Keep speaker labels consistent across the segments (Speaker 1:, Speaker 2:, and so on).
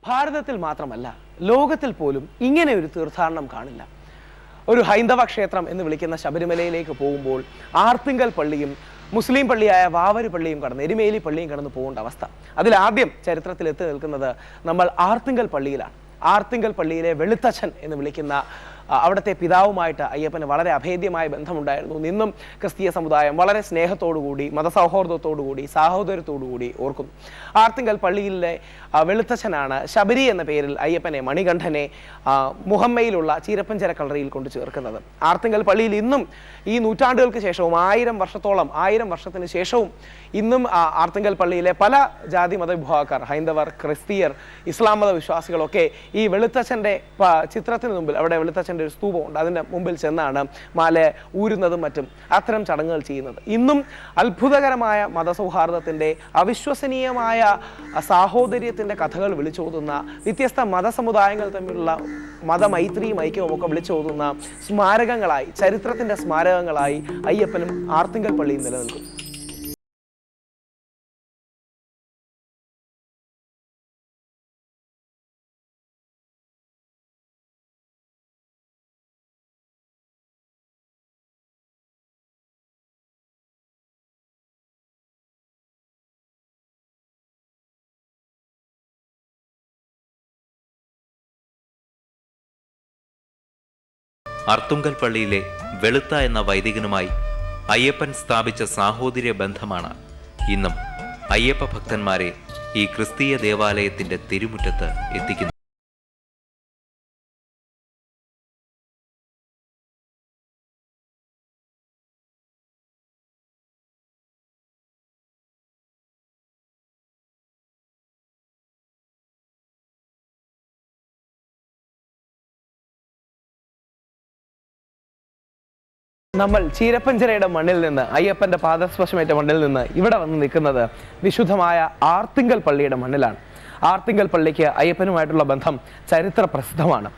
Speaker 1: ഭാരതത്തിൽ മാത്രമല്ല ലോകത്തിൽ പോലും ഇങ്ങനെ ഒരു തീർത്ഥാടനം കാണില്ല. ഒരു ഹൈന്ദവ ക്ഷേത്രം എന്ന് വിളിക്കുന്ന ശബരിമലയിലേക്ക് പോകുമ്പോൾ ആർത്തിങ്കൽ പള്ളിയും മുസ്ലിം പള്ളിയായ വാവര് പള്ളിയും കടന്ന് എരുമേലി പള്ളിയും കടന്ന് പോകേണ്ട അവസ്ഥ. അതിലാദ്യം ചരിത്രത്തിൽ എത്തി നിൽക്കുന്നത് നമ്മൾ ആർത്തിങ്കൽ പള്ളിയിലാണ്. ആർത്തിങ്കൽ പള്ളിയിലെ വെളുത്തച്ഛൻ എന്ന് വിളിക്കുന്ന അവിടുത്തെ പിതാവുമായിട്ട് അയ്യപ്പന് വളരെ അഭേദ്യമായ ബന്ധമുണ്ടായിരുന്നു. നിന്നും ക്രിസ്തീയ സമുദായം വളരെ സ്നേഹത്തോടുകൂടി മതസൗഹാർദ്ദത്തോടുകൂടി സാഹോദര്യത്തോടുകൂടി ഓർക്കുന്നു. ആർത്തിങ്കൽ പള്ളിയിലെ വെളുത്തച്ഛനാണ് ശബരി എന്ന പേരിൽ അയ്യപ്പനെ മണികണ്ഠനെ മുഹമ്മയിലുള്ള ചീരപ്പഞ്ചര കളറിയിൽ കൊണ്ട് ചേർക്കുന്നത്. ആർത്തിങ്കൽ പള്ളിയിൽ ഇന്നും ഈ നൂറ്റാണ്ടുകൾക്ക് ശേഷവും 1000 വർഷത്തിന് ശേഷവും ഇന്നും ആർത്തിങ്കൽ പള്ളിയിലെ പല ജാതി മതവിഭാഗക്കാർ, ഹൈന്ദവർ, ക്രിസ്തീയർ, ഇസ്ലാം മത വിശ്വാസികളൊക്കെ ഈ വെളുത്തച്ഛൻ്റെ ചിത്രത്തിന് മുമ്പിൽ, അവിടെ വെളുത്തച്ഛൻ്റെ ഒരു സ്തൂപമുണ്ട്, അതിൻ്റെ മുമ്പിൽ ചെന്നാണ് മാല ഊരുന്നതും മറ്റും അത്തരം ചടങ്ങുകൾ ചെയ്യുന്നത്. ഇന്നും അത്ഭുതകരമായ മതസൗഹാർദ്ദത്തിൻ്റെ, അവിശ്വസനീയമായ സാഹോദര്യത്തിൻ്റെ കഥകൾ വിളിച്ചോതുന്ന, വ്യത്യസ്ത മതസമുദായങ്ങൾ തമ്മിലുള്ള മതമൈത്രിയും ഐക്യവും ഒക്കെ വിളിച്ചോതുന്ന സ്മാരകങ്ങളായി, ചരിത്രത്തിൻ്റെ സ്മാരകങ്ങളായി അയ്യപ്പനും ആർത്തിങ്കൽ പള്ളിയും നിലനിൽക്കും.
Speaker 2: അർത്തുങ്കൽ പള്ളിയിലെ വെളുത്ത എന്ന വൈദികനുമായി അയ്യപ്പൻ സ്ഥാപിച്ച സാഹോദര്യ ബന്ധമാണ് ഇന്നും അയ്യപ്പ ഭക്തന്മാരെ ഈ ക്രിസ്തീയ ദേവാലയത്തിന്റെ തിരുമുറ്റത്ത് എത്തിക്കുന്നത്.
Speaker 1: നമ്മൾ ചീരപ്പഞ്ചരയുടെ മണ്ണിൽ നിന്ന്, അയ്യപ്പന്റെ പാദസ്പർശമേറ്റ മണ്ണിൽ നിന്ന് ഇവിടെ വന്ന് നിൽക്കുന്നത് വിശുദ്ധമായ ആർത്തിങ്കൽ പള്ളിയുടെ മണ്ണിലാണ്. ആർത്തിങ്കൽ പള്ളിക്ക് അയ്യപ്പനുമായിട്ടുള്ള ബന്ധം ചരിത്ര പ്രസിദ്ധമാണ്.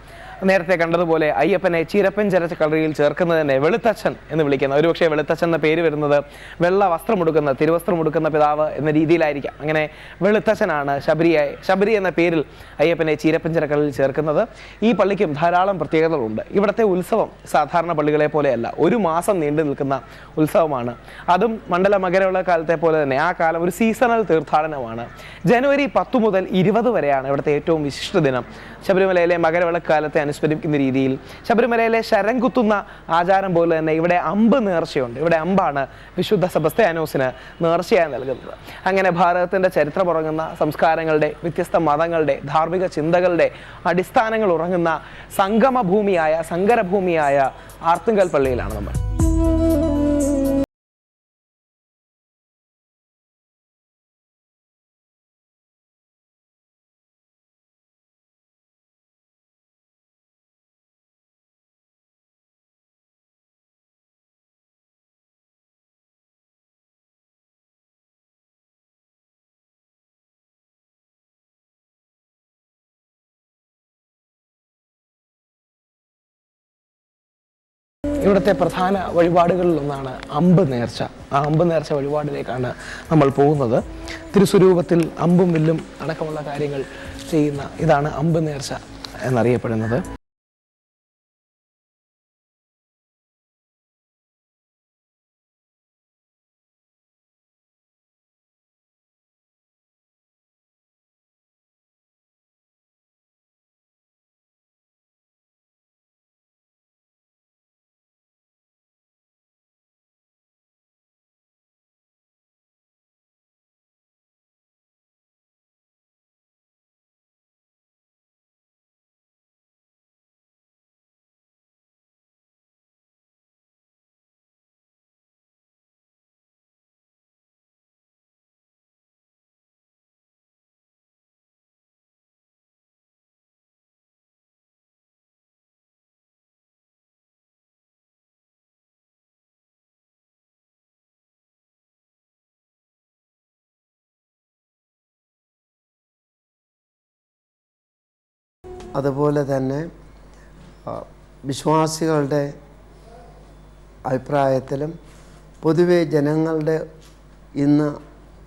Speaker 1: നേരത്തെ കണ്ടതുപോലെ അയ്യപ്പനെ ചീരപ്പഞ്ചര കളറിയിൽ ചേർക്കുന്നതിനെ വെളുത്തച്ഛൻ എന്ന് വിളിക്കുന്ന, ഒരുപക്ഷെ വെളുത്തച്ഛൻ എന്ന പേര് വരുന്നത് വെള്ള വസ്ത്രമുടുക്കുന്ന, തിരുവസ്ത്രമുടുക്കുന്ന പിതാവ് എന്ന രീതിയിലായിരിക്കാം. അങ്ങനെ വെളുത്തച്ഛനാണ് ശബരി എന്ന പേരിൽ അയ്യപ്പനെ ചീരപ്പഞ്ചര കളറിൽ ചേർക്കുന്നത്. ഈ പള്ളിക്കും ധാരാളം പ്രത്യേകതകളുണ്ട്. ഇവിടുത്തെ ഉത്സവം സാധാരണ പള്ളികളെ പോലെയല്ല, 1 മാസം നീണ്ടു നിൽക്കുന്ന ഉത്സവമാണ്. അതും മണ്ഡല മകരവിള കാലത്തെ പോലെ തന്നെ ആ കാലം ഒരു സീസണൽ തീർത്ഥാടനമാണ്. ജനുവരി 10 മുതൽ 20 വരെയാണ് ഇവിടുത്തെ ഏറ്റവും വിശിഷ്ട ദിനം. ശബരിമലയിലെ മകരവിളക്കാലത്തെ അനുസ്മരിക്കുന്ന രീതിയിൽ ശബരിമലയിലെ ശരം കുത്തുന്ന ആചാരം പോലെ തന്നെ ഇവിടെ അമ്പ് നേർച്ചയുണ്ട്. ഇവിടെ അമ്പാണ് വിശുദ്ധ സെബസ്ത്യാനോസിന് നേർച്ചയായി നൽകുന്നത്. അങ്ങനെ ഭാരതത്തിൻ്റെ ചരിത്രം ഉറങ്ങുന്ന, സംസ്കാരങ്ങളുടെ, വ്യത്യസ്ത മതങ്ങളുടെ, ധാർമ്മിക ചിന്തകളുടെ അടിസ്ഥാനങ്ങൾ ഉറങ്ങുന്ന സംഗമഭൂമിയായ, സങ്കരഭൂമിയായ ആർത്തിങ്കൽ പള്ളിയിലാണ് നമ്മൾ. ഇവിടുത്തെ പ്രധാന വഴിപാടുകളിലൊന്നാണ് അമ്പ് നേർച്ച. ആ അമ്പ് നേർച്ച വഴിപാടിലേക്കാണ് നമ്മൾ പോകുന്നത്. തിരുസ്വരൂപത്തിൽ അമ്പും വില്ലും അടക്കമുള്ള കാര്യങ്ങൾ ചെയ്യുന്ന ഇതാണ് അമ്പ് നേർച്ച എന്നറിയപ്പെടുന്നത്.
Speaker 3: അതുപോലെ തന്നെ വിശ്വാസികളുടെ അഭിപ്രായത്തിലും പൊതുവെ ജനങ്ങളുടെ ഇന്ന്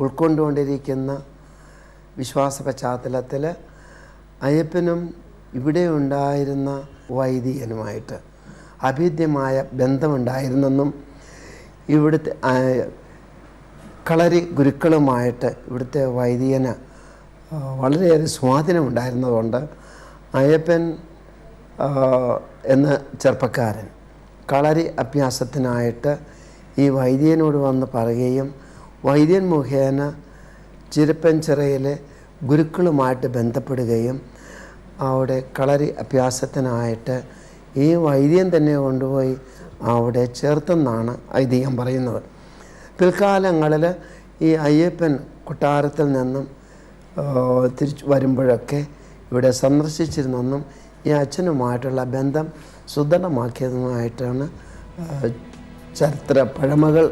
Speaker 3: ഉൾക്കൊണ്ടുകൊണ്ടിരിക്കുന്ന വിശ്വാസ പശ്ചാത്തലത്തിൽ അയ്യപ്പനും ഇവിടെ ഉണ്ടായിരുന്ന വൈദികനുമായിട്ട് അഭേദ്യമായ ബന്ധമുണ്ടായിരുന്നെന്നും ഇവിടുത്തെ കളരി ഗുരുക്കളുമായിട്ട് ഇവിടുത്തെ വൈദികന് വളരെയേറെ സ്വാധീനമുണ്ടായിരുന്നതുകൊണ്ട് അയ്യപ്പൻ എന്ന ചെറുപ്പക്കാരൻ കളരി അഭ്യാസത്തിനായിട്ട് ഈ വൈദികനോട് വന്ന് പറയുകയും വൈദ്യൻ മുഖേന ചിരപ്പൻചിറയിലെ ഗുരുക്കളുമായിട്ട് ബന്ധപ്പെടുകയും അവിടെ കളരി അഭ്യാസത്തിനായിട്ട് ഈ വൈദ്യൻ തന്നെ കൊണ്ടുപോയി അവിടെ ചേർത്തെന്നാണ് ഐതിഹ്യം പറയുന്നത്. പിൽക്കാലങ്ങളിൽ ഈ അയ്യപ്പൻ കൊട്ടാരത്തിൽ നിന്നും തിരിച്ചു വരുമ്പോഴൊക്കെ ഇവിടെ സന്ദർശിച്ചിരുന്നെന്നും ഈ അച്ഛനുമായിട്ടുള്ള ബന്ധം സുദൃഢമാക്കിയതുമായിട്ടാണ് ചരിത്ര പഴമകൾ